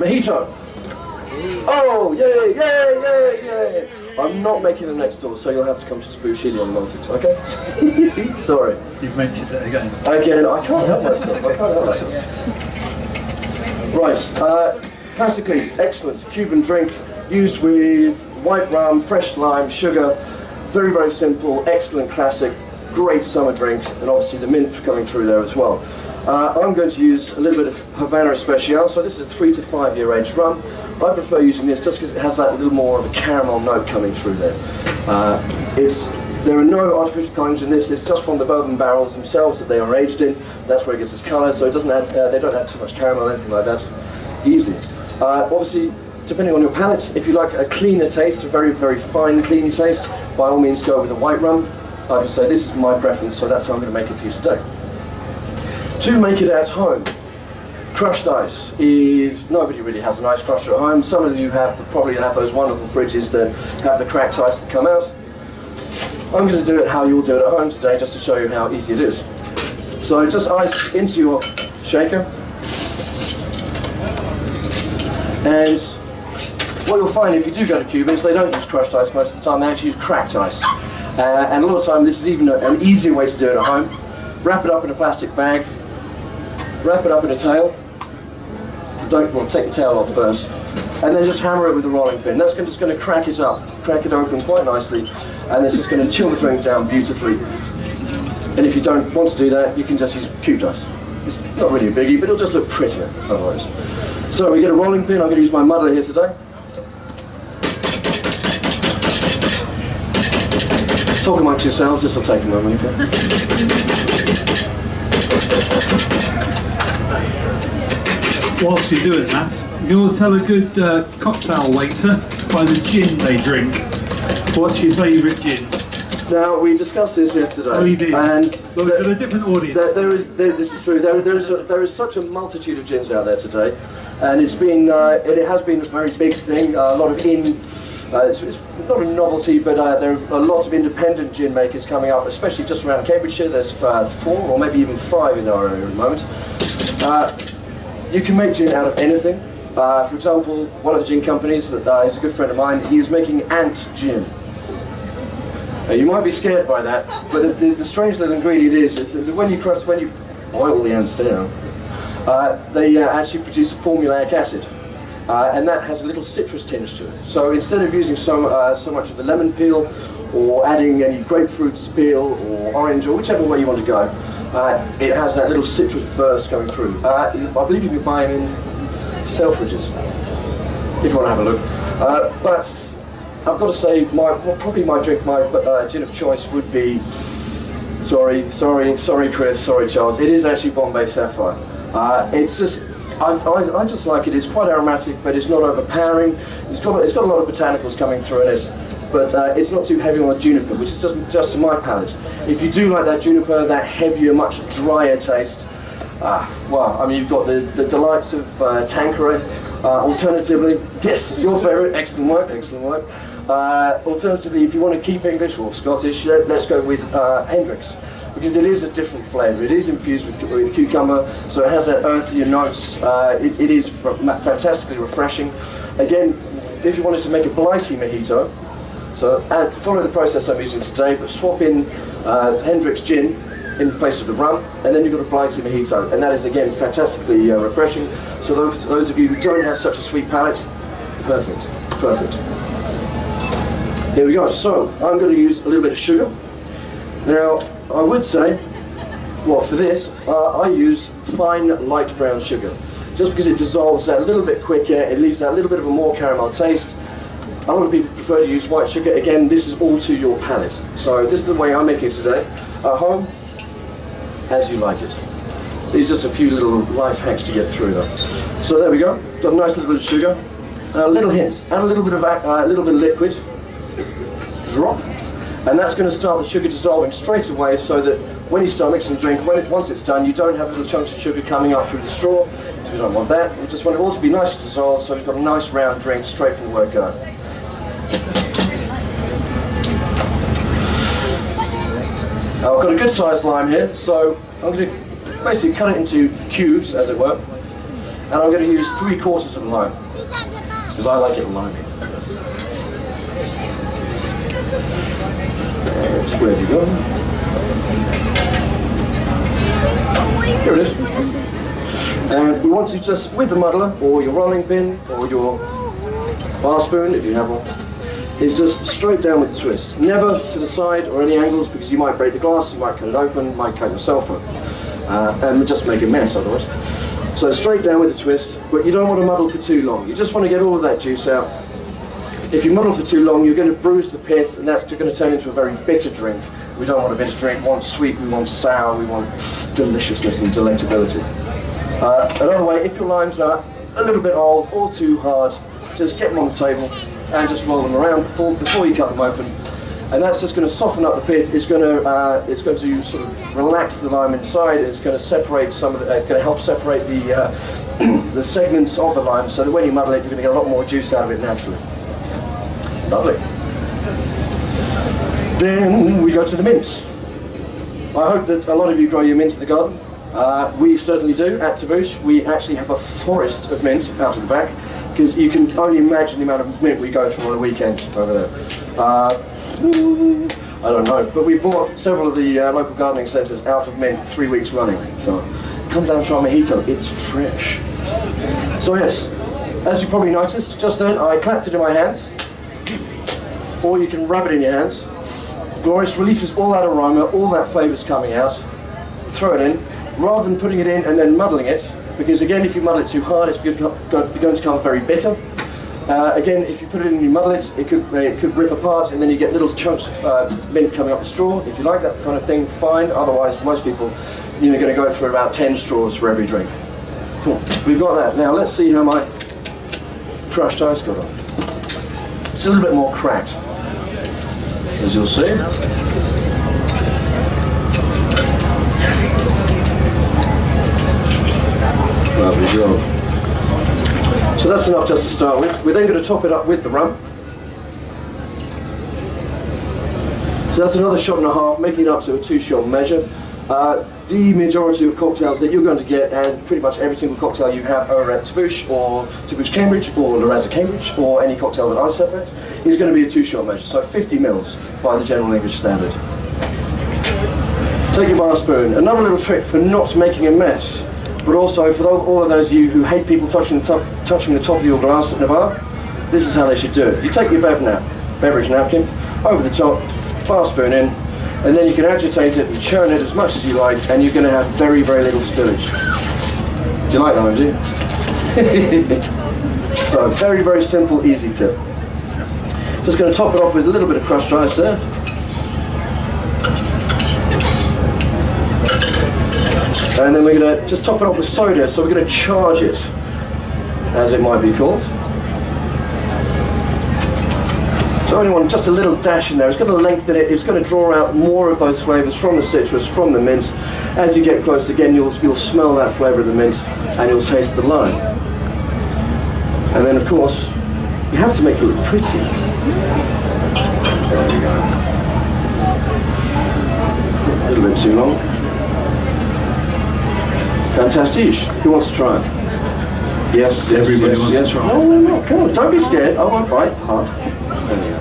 Mojito. Oh, yay, yay, yay, yay. I'm not making them next door, so you'll have to come to Bouche on the Baltics, okay? Sorry. You've mentioned it again. Again, I can't help myself. I can't help myself. Right, classically excellent Cuban drink used with white rum, fresh lime, sugar. Very, very simple, excellent classic, great summer drink, and obviously the mint coming through there as well. I'm going to use a little bit of Havana Especial, so this is a 3 to 5 year aged rum. I prefer using this just because it has that little more of a caramel note coming through there. There are no artificial colorings in this. It's just from the bourbon barrels themselves that they are aged in. That's where it gets its colour, so it doesn't add, they don't add too much caramel or anything like that. Easy. Obviously, depending on your palate, if you like a cleaner taste, a very, very fine, clean taste, by all means go with a white rum. Like I say, this is my preference, so that's how I'm going to make it for you today. To make it at home, crushed ice is, nobody really has an ice crusher at home. Some of you probably have those wonderful fridges that have the cracked ice that come out. I'm going to do it how you'll do it at home today, just to show you how easy it is. So just ice into your shaker. And what you'll find if you do go to Cuba is they don't use crushed ice most of the time, they actually use cracked ice. And a lot of the time this is even an easier way to do it at home. Wrap it up in a plastic bag, wrap it up in a towel. Take the towel off first, and then just hammer it with a rolling pin. That's just going to crack it up, crack it open quite nicely, and it's just going to chill the drink down beautifully. And if you don't want to do that, you can just use cubed ice. It's not really a biggie, but it'll just look prettier otherwise. So we get a rolling pin. I'm going to use my muddler here today. Talk amongst yourselves, this will take a moment, okay? Whilst you're doing that, you can always tell a good cocktail waiter by the gin they drink. What's your favourite gin? Now, we discussed this yesterday. Oh, you did? And well, we've got a different audience. This is true. There is such a multitude of gins out there today, and it has been a very big thing. A lot of it's not a novelty, but there are lots of independent gin makers coming up, especially just around Cambridgeshire. There's 4 or maybe even 5 in our area at the moment. You can make gin out of anything. For example, one of the gin companies that is a good friend of mine, he is making ant gin. You might be scared by that, but the strange little ingredient is that when you boil the ants down, they actually produce a formulaic acid. And that has a little citrus tinge to it. So instead of using so much of the lemon peel, or adding any grapefruit peel, or orange, or whichever way you want to go, it has that little citrus burst going through. I believe you can buy them in Selfridges, if you want to have a look. But I've got to say, probably my gin of choice would be, sorry Chris, sorry Charles, it is actually Bombay Sapphire. It's just, I just like it. It's quite aromatic, but it's not overpowering. It's got a lot of botanicals coming through in it, but it's not too heavy on the juniper, which is just to my palate. If you do like that juniper, that heavier, much drier taste, well, I mean, you've got the delights of Tanqueray. Alternatively, yes, your favourite, excellent work. Alternatively, if you want to keep English or Scottish, let's go with Hendrick's. Because it is a different flavour. It is infused with cucumber, so it has that earthier notes. It is fantastically refreshing. Again, if you wanted to make a blighty mojito, so follow the process I'm using today, but swap in Hendrick's gin in place of the rum, and then you've got a blighty mojito, and that is again fantastically refreshing. So those of you who don't have such a sweet palate, perfect. Here we go. So I'm going to use a little bit of sugar. Now, I would say, well, for this, I use fine light brown sugar, just because it dissolves that a little bit quicker, it leaves that little bit of a more caramel taste. A lot of people prefer to use white sugar. Again, this is all to your palate. So this is the way I'm making it today. At home, as you like it. These are just a few little life hacks to get through them. So there we go, got a nice little bit of sugar. A little hint, add a little bit of liquid, drop. And that's going to start the sugar dissolving straight away, so that when you start mixing the drink, once it's done, you don't have little chunks of sugar coming up through the straw, so we don't want that. We just want it all to be nicely dissolved, so we've got a nice round drink straight from the word go. Now, I've got a good sized lime here, so I'm going to basically cut it into cubes, as it were. and I'm going to use 3/4 of a lime, because I like it limey. Where have you gone? Here it is. And we want to just, with the muddler, or your rolling pin, or your bar spoon, if you have one, is just straight down with the twist. Never to the side or any angles, because you might break the glass, you might cut it open, you might cut yourself up, and just make a mess otherwise. So straight down with the twist, but you don't want to muddle for too long. You just want to get all of that juice out. If you muddle for too long, you're going to bruise the pith, and that's going to turn into a very bitter drink. We don't want a bitter drink. We want sweet, we want sour, we want deliciousness and delectability. Another way, if your limes are a little bit old or too hard, just get them on the table and just roll them around before you cut them open. And that's just going to soften up the pith. It's going to sort of relax the lime inside. It's going to separate some of the, going to help separate the the segments of the lime, so that when you muddle it, you're going to get a lot more juice out of it naturally. Lovely. Then we go to the mints. I hope that a lot of you grow your mint in the garden. We certainly do at Bouche. We actually have a forest of mint out of the back, because you can only imagine the amount of mint we go through on a weekend over there. I don't know, but we bought several of the local gardening centres out of mint 3 weeks running. So come down, try Mojito, it's fresh. So yes, as you probably noticed, just then I clapped it in my hands, or you can rub it in your hands. Glorious, releases all that aroma, all that flavour's coming out. Throw it in, rather than putting it in and then muddling it, because again, if you muddle it too hard, it's going to become very bitter. Again, if you put it in and you muddle it, it could rip apart, and then you get little chunks of mint coming up the straw. If you like that kind of thing, fine. Otherwise, most people, you're going to go through about 10 straws for every drink. Cool. We've got that. Now let's see how my crushed ice got on. It's a little bit more cracked, as you'll see. Lovely job. So that's enough just to start with. We're then going to top it up with the rum. So that's another shot and a half, making it up to a 2-shot measure. The majority of cocktails that you're going to get, and pretty much every single cocktail you have over at Bouche, or Bouche Cambridge, or Raza Cambridge, or any cocktail that I separate, is going to be a 2-shot measure. So 50 mils by the general English standard. Take your bar spoon. Another little trick for not making a mess, but also for all of those of you who hate people touching the top of your glass at the bar, this is how they should do it. You take your beverage napkin, over the top, bar spoon in, and then you can agitate it and churn it as much as you like, and you're going to have very, very little spillage. Do you like that one, do you? So, very, very simple, easy tip. Just going to top it off with a little bit of crushed ice there. And then we're going to just top it off with soda, so we're going to charge it, as it might be called. So I only want just a little dash in there. It's going to lengthen it, it's going to draw out more of those flavours from the citrus, from the mint. As you get close again, you'll smell that flavour of the mint, and you'll taste the lime. And then of course, you have to make it look pretty. There we go. A little bit too long. Fantastic. Who wants to try it? Yes, yes, everybody yes, wants yes. to try. No, come on, don't be scared. I won't bite hard. There you go.